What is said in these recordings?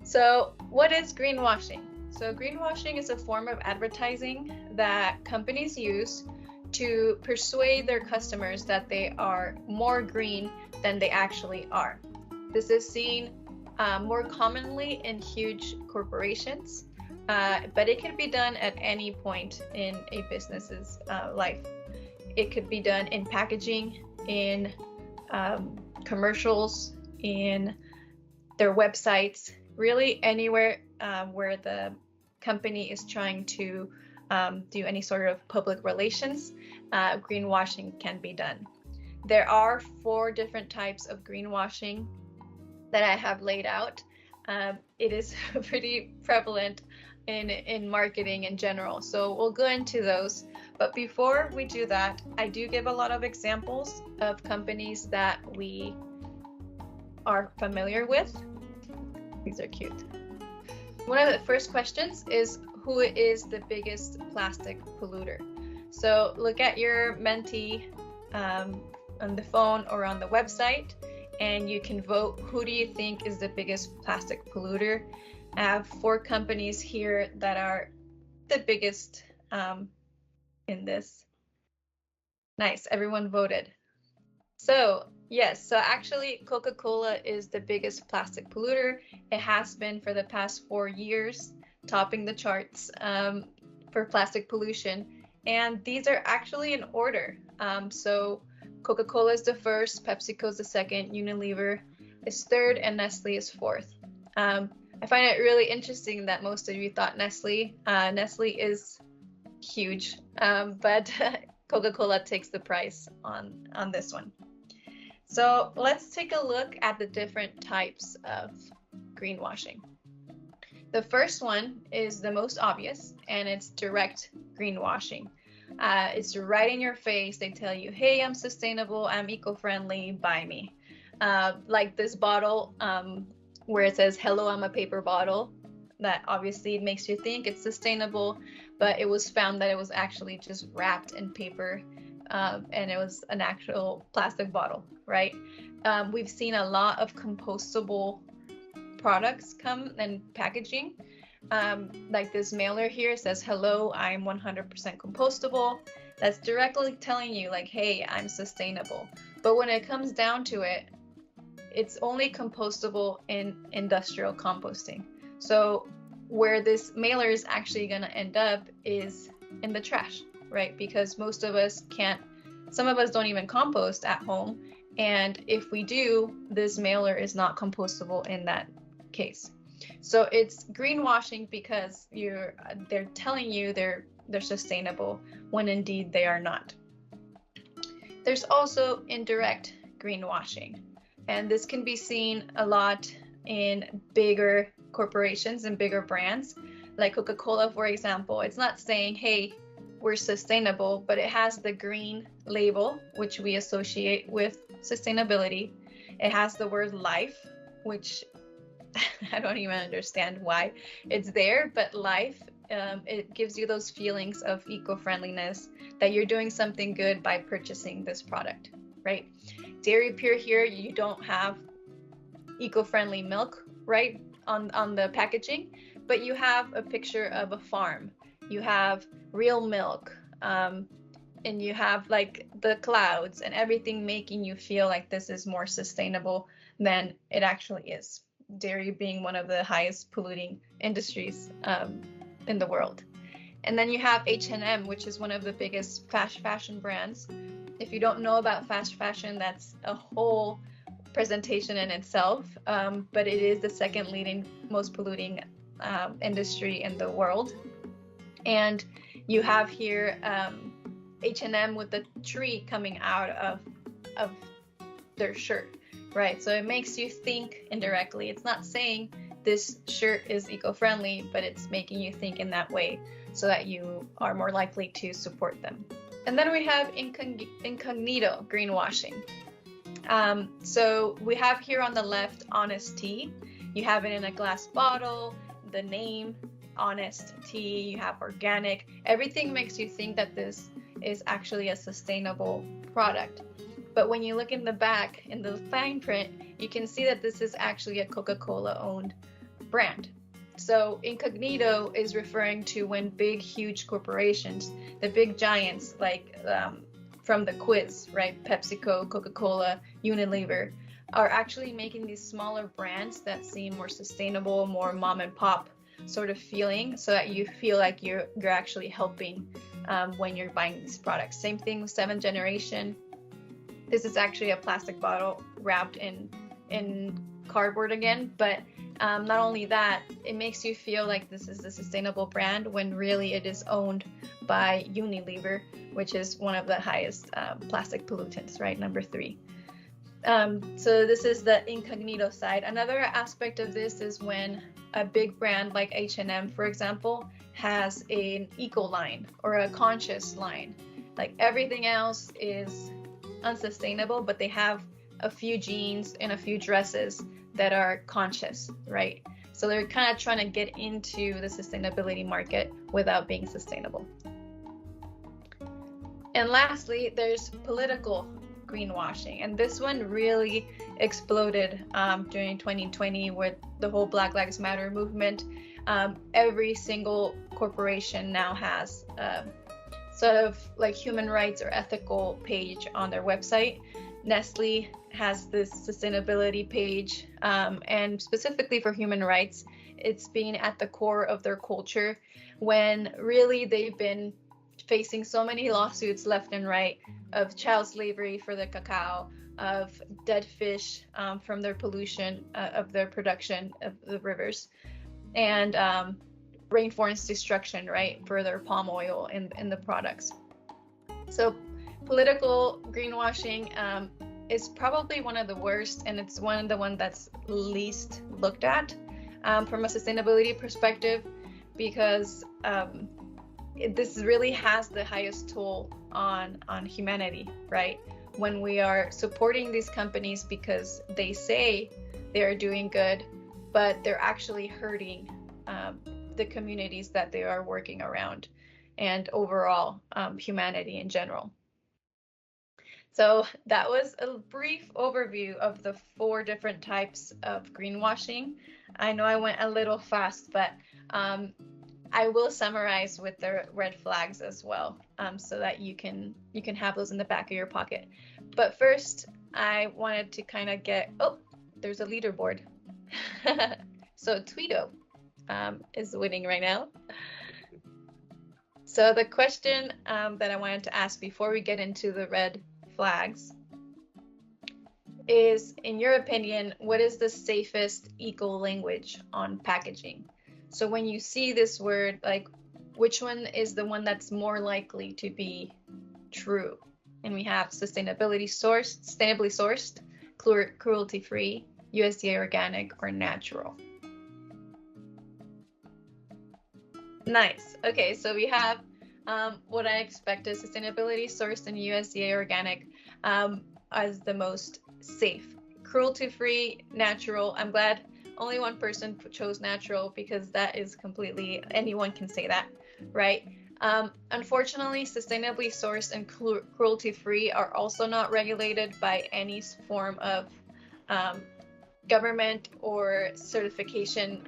So what is greenwashing? So greenwashing is a form of advertising that companies use to persuade their customers that they are more green than they actually are. This is seen more commonly in huge corporations, but it can be done at any point in a business's life. It could be done in packaging, in commercials, in their websites, really anywhere where the company is trying to do any sort of public relations, greenwashing can be done. There are 4 different types of greenwashing that I have laid out. It is pretty prevalent in marketing in general, so we'll go into those. But before we do that, I do give a lot of examples of companies that we are familiar with. These are cute. One of the first questions is, who is the biggest plastic polluter? So look at your Menti on the phone or on the website, and you can vote, who do you think is the biggest plastic polluter? I have 4 companies here that are the biggest in this. Nice, everyone voted. So yes, so actually Coca-Cola is the biggest plastic polluter. It has been for the past 4 years, topping the charts for plastic pollution. And these are actually in order. So Coca-Cola is the first, PepsiCo is the second, Unilever is third, and Nestle is fourth. I find it really interesting that most of you thought Nestle. Nestle is huge, but Coca-Cola takes the prize on this one. So let's take a look at the different types of greenwashing. The first one is the most obvious, and it's direct greenwashing. It's right in your face. They tell you, hey, I'm sustainable, I'm eco-friendly, buy me. Like this bottle where it says, hello, I'm a paper bottle. That obviously makes you think it's sustainable, but it was found that it was actually just wrapped in paper, and it was an actual plastic bottle, right? We've seen a lot of compostable products come in packaging. Like this mailer here says, hello, I'm 100% compostable. That's directly telling you like, hey, I'm sustainable. But when it comes down to it, it's only compostable in industrial composting. So where this mailer is actually going to end up is in the trash, right? Because most of us can't, some of us don't even compost at home. And if we do, this mailer is not compostable in that case. So it's greenwashing because they're telling you they're sustainable when indeed they are not. There's also indirect greenwashing, and this can be seen a lot in bigger corporations and bigger brands like Coca-Cola, for example. It's not saying, hey, we're sustainable, but it has the green label, which we associate with sustainability. It has the word life, which I don't even understand why it's there, but life, it gives you those feelings of eco-friendliness, that you're doing something good by purchasing this product, right? Dairy Pure here, you don't have eco-friendly milk, right, on the packaging, but you have a picture of a farm. You have real milk, and you have like the clouds and everything making you feel like this is more sustainable than it actually is. Dairy being one of the highest polluting industries in the world. And then you have H&M, which is one of the biggest fast fashion brands. If you don't know about fast fashion, that's a whole presentation in itself, but it is the second leading most polluting industry in the world. And you have here H&M with the tree coming out of their shirt, right? So it makes you think indirectly. It's not saying this shirt is eco-friendly, but it's making you think in that way so that you are more likely to support them. And then we have incognito greenwashing. So we have here on the left honest tea. You have it in a glass bottle, the name honest tea, you have organic. Everything makes you think that this is actually a sustainable product. But when you look in the back, in the fine print, you can see that this is actually a Coca-Cola owned brand. So incognito is referring to when big, huge corporations, the big giants like from the quiz, right? PepsiCo, Coca-Cola, Unilever, are actually making these smaller brands that seem more sustainable, more mom and pop sort of feeling, so that you feel like you're actually helping when you're buying these products. Same thing with Seventh Generation. This is actually a plastic bottle wrapped in cardboard again, but not only that, it makes you feel like this is a sustainable brand when really it is owned by Unilever, which is one of the highest plastic pollutants, right? Number 3. So this is the incognito side. Another aspect of this is when a big brand like H&M, for example, has an eco line or a conscious line. Like everything else is unsustainable, but they have a few jeans and a few dresses that are conscious, right? So they're kind of trying to get into the sustainability market without being sustainable. And lastly, there's political greenwashing, and this one really exploded during 2020 with the whole Black Lives Matter movement. Every single corporation now has sort of like human rights or ethical page on their website. Nestle has this sustainability page, and specifically for human rights, it's been at the core of their culture, when really they've been facing so many lawsuits left and right of child slavery for the cacao, of dead fish from their pollution of their production of the rivers, and rainforest destruction, right, for their palm oil in the products. So political greenwashing is probably one of the worst, and it's one of the ones that's least looked at from a sustainability perspective, because this really has the highest toll on humanity, right? When we are supporting these companies because they say they're doing good, but they're actually hurting the communities that they are working around, and overall humanity in general. So that was a brief overview of the 4 different types of greenwashing. I know I went a little fast, but I will summarize with the red flags as well, so that you can have those in the back of your pocket. But first, I wanted to kind of there's a leaderboard. So Tweedo is winning right now. So the question that I wanted to ask before we get into the red flags is, in your opinion, what is the safest eco language on packaging? So when you see this word, like, which one is the one that's more likely to be true? And we have sustainably sourced, cruelty-free, USDA organic, or natural. Nice. Okay, so we have what I expected: sustainability sourced and USDA organic as the most safe. Cruelty-free, natural. I'm glad only one person chose natural, because that is completely, anyone can say that, right? Unfortunately, sustainably sourced and cruelty-free are also not regulated by any form of government or certification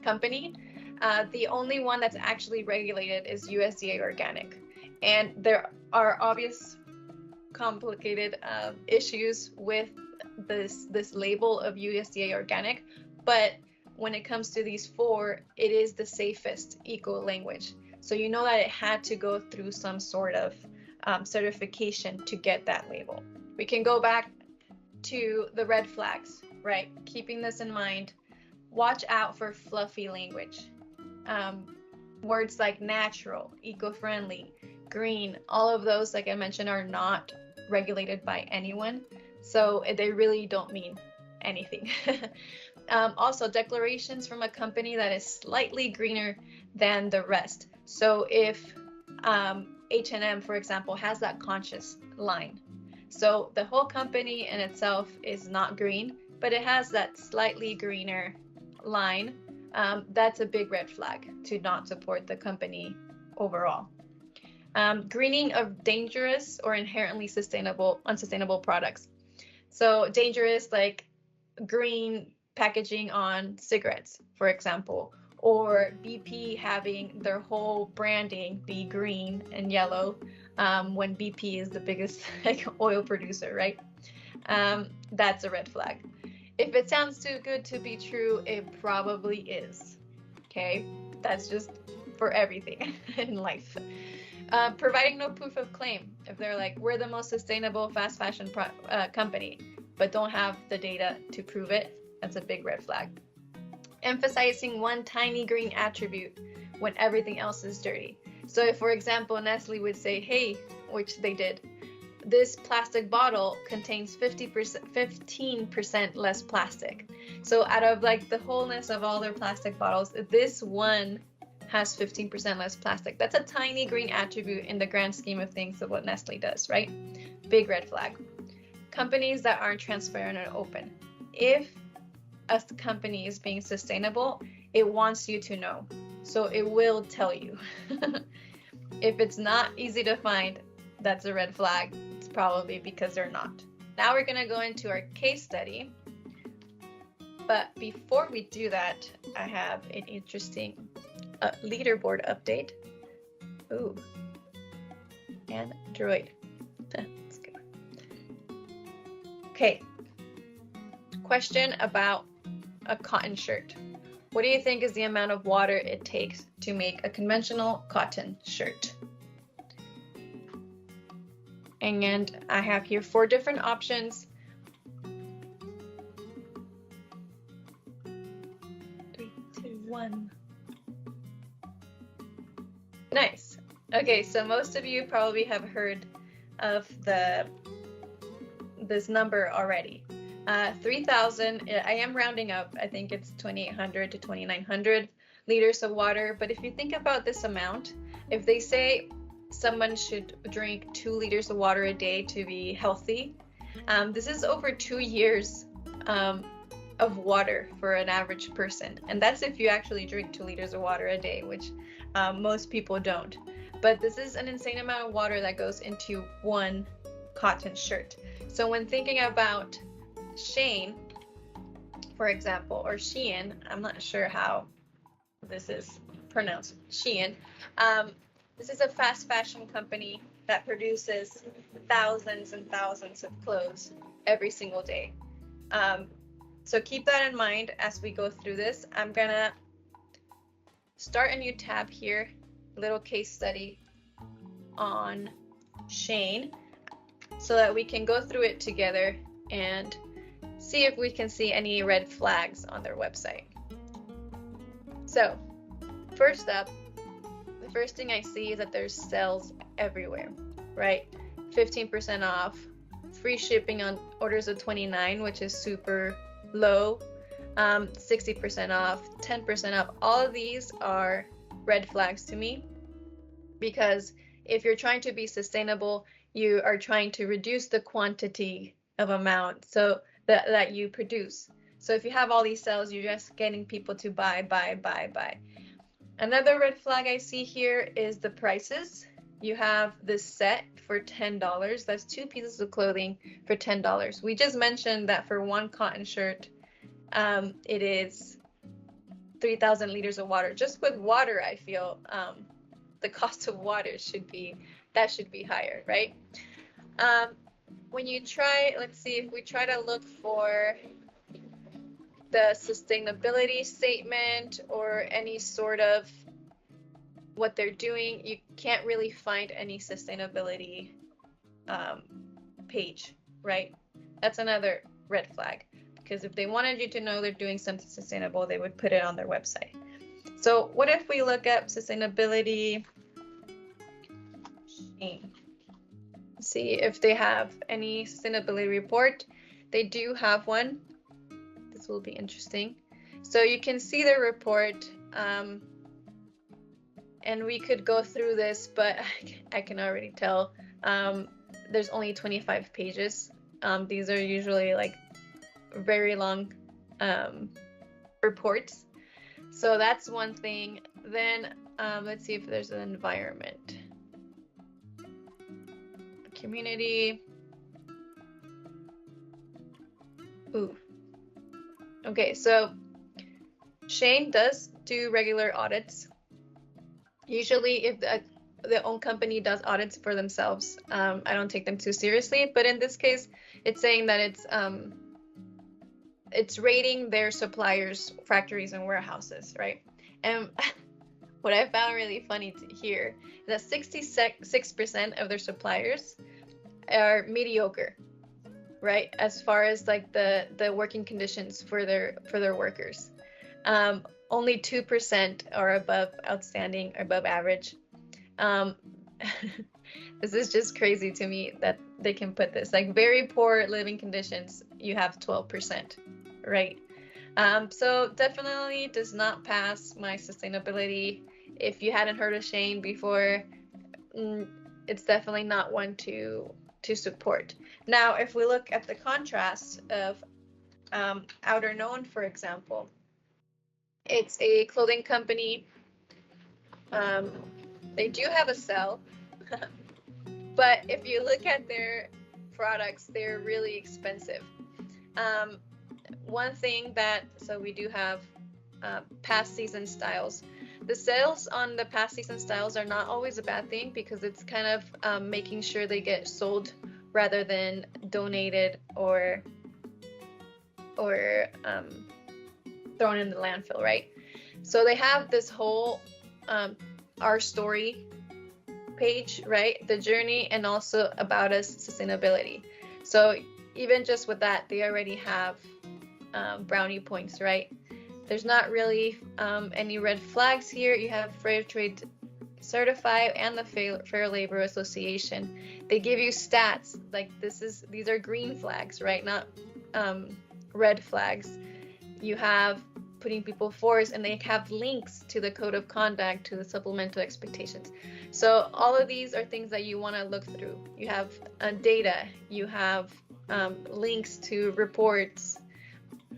company. The only one that's actually regulated is USDA organic, and there are obvious complicated issues with this label of USDA organic, but when it comes to these 4, it is the safest eco language. So you know that it had to go through some sort of certification to get that label. We can go back to the red flags, right? Keeping this in mind, watch out for fluffy language. Words like natural, eco-friendly, green, all of those, like I mentioned, are not regulated by anyone, so they really don't mean anything. Also, declarations from a company that is slightly greener than the rest. So if H&M, for example, has that conscious line, so the whole company in itself is not green, but it has that slightly greener line, that's a big red flag to not support the company overall. Greening of dangerous or inherently unsustainable products. So dangerous, like green packaging on cigarettes, for example, or BP having their whole branding be green and yellow, when BP is the biggest like oil producer, right? That's a red flag. If it sounds too good to be true, it probably is. Okay, that's just for everything in life. Providing no proof of claim. If they're like, we're the most sustainable fast fashion company, but don't have the data to prove it, that's a big red flag. Emphasizing one tiny green attribute when everything else is dirty. So if, for example, Nestle would say, hey, which they did, this plastic bottle contains 15% less plastic. So out of like the wholeness of all their plastic bottles, this one has 15% less plastic. That's a tiny green attribute in the grand scheme of things of what Nestle does, right? Big red flag. Companies that aren't transparent and open. If a company is being sustainable, it wants you to know. So it will tell you. If it's not easy to find, that's a red flag. It's probably because they're not. Now we're going to go into our case study. But before we do that, I have an interesting leaderboard update. Ooh. Android. Let's go. Okay. Question about a cotton shirt. What do you think is the amount of water it takes to make a conventional cotton shirt? And I have here 4 different options. 3, 2, 1. Nice. Okay, so most of you probably have heard of this number already. 3,000, I am rounding up, I think it's 2,800 to 2,900 liters of water. But if you think about this amount, if they say someone should drink 2 liters of water a day to be healthy, this is over 2 years of water for an average person. And that's if you actually drink 2 liters of water a day, which most people don't. But this is an insane amount of water that goes into one cotton shirt. So when thinking about Shane, for example, or Shein, I'm not sure how this is pronounced, Shein. This is a fast fashion company that produces thousands and thousands of clothes every single day. So keep that in mind as we go through this. I'm gonna start a new tab here, little case study on Shane, so that we can go through it together and see if we can see any red flags on their website. So first up, the first thing I see is that there's sales everywhere, right? 15% off, free shipping on orders of 29, which is super low, 60% off, 10% off. All of these are red flags to me, because if you're trying to be sustainable, you are trying to reduce the quantity of amount so that you produce. So if you have all these sales, you're just getting people to buy. Another red flag I see here is the prices. You have this set for $10. That's 2 pieces of clothing for $10. We just mentioned that for one cotton shirt, it is 3,000 liters of water. Just with water, I feel the cost of water should be higher, right? When you try, let's see, if we try to look for the sustainability statement or any sort of what they're doing, you can't really find any sustainability page, right? That's another red flag, because if they wanted you to know they're doing something sustainable, they would put it on their website. So what if we look up sustainability, see if they have any sustainability report. They do have one. This will be interesting. So you can see the report, and we could go through this, but I can already tell there's only 25 pages. These are usually like very long reports. So that's one thing. Then let's see if there's an environment. Community. Ooh. Okay, so Shane does do regular audits. Usually, if the own company does audits for themselves, I don't take them too seriously. But in this case, it's saying that it's rating their suppliers, factories, and warehouses, right? And what I found really funny to hear is that 66% of their suppliers are mediocre, right? As far as like the working conditions for their workers. Only 2% are above outstanding or above average. This is just crazy to me that they can put this, like very poor living conditions, you have 12%, right? So definitely does not pass my sustainability. If you hadn't heard of Shane before, it's definitely not one to support. Now, if we look at the contrast of Outerknown, for example, it's a clothing company. They do have a sell, but if you look at their products, they're really expensive. One thing so we do have past season styles. The sales on the past season styles are not always a bad thing, because it's kind of making sure they get sold rather than donated or thrown in the landfill, right? So they have this whole our story page, right? The journey, and also about us sustainability. So even just with that, they already have brownie points, right? There's not really any red flags here. You have Fair Trade Certified and the Fair Labor Association. They give you stats, like these are green flags, right? Not red flags. You have putting people first, and they have links to the code of conduct, to the supplemental expectations. So all of these are things that you want to look through. You have data, you have links to reports.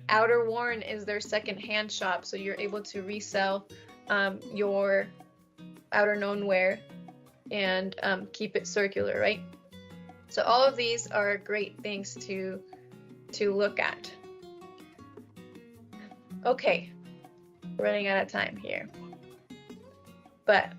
Outerworn is their second-hand shop, so you're able to resell your Outerknown wear and keep it circular, right? So all of these are great things to look at. Okay, running out of time here, but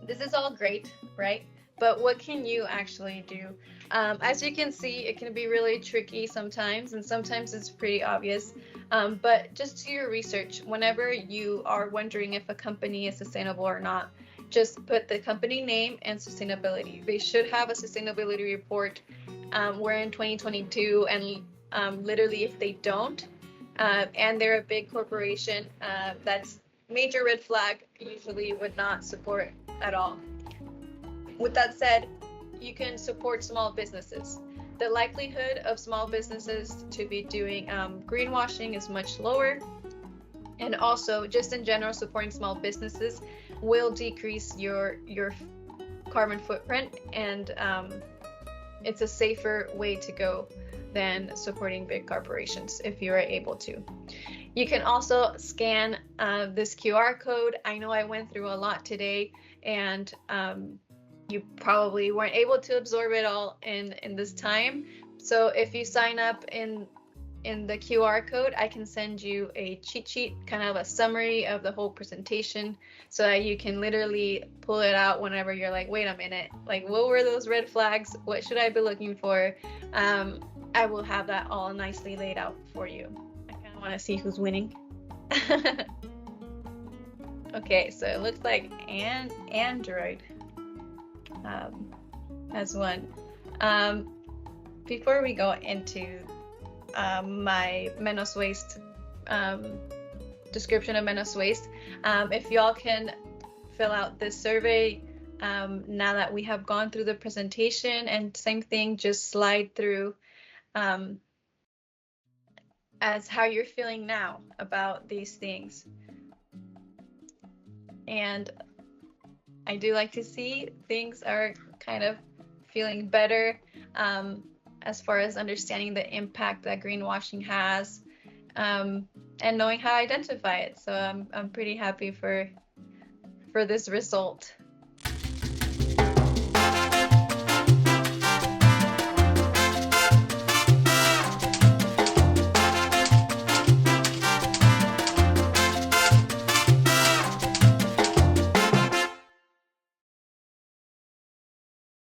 this is all great, right? But what can you actually do? As you can see, it can be really tricky sometimes, and sometimes it's pretty obvious. But just do your research. Whenever you are wondering if a company is sustainable or not, just put the company name and sustainability. They should have a sustainability report. We're in 2022, and literally if they don't, and they're a big corporation, that's major red flag, usually would not support at all. With that said, you can support small businesses. The likelihood of small businesses to be doing greenwashing is much lower. And also, just in general, supporting small businesses will decrease your carbon footprint, and it's a safer way to go than supporting big corporations if you are able to. You can also scan this QR code. I know I went through a lot today, and you probably weren't able to absorb it all in this time. So if you sign up in the QR code, I can send you a cheat sheet, kind of a summary of the whole presentation, so that you can literally pull it out whenever you're like, wait a minute, like what were those red flags? What should I be looking for? I will have that all nicely laid out for you. I kind of want to see who's winning. Okay, so it looks like Android as one. Before we go into my Menos Waste description of Menos Waste, if y'all can fill out this survey now that we have gone through the presentation, and same thing, just slide through as how you're feeling now about these things. And I do like to see things are kind of feeling better as far as understanding the impact that greenwashing has, and knowing how to identify it. So I'm pretty happy for this result.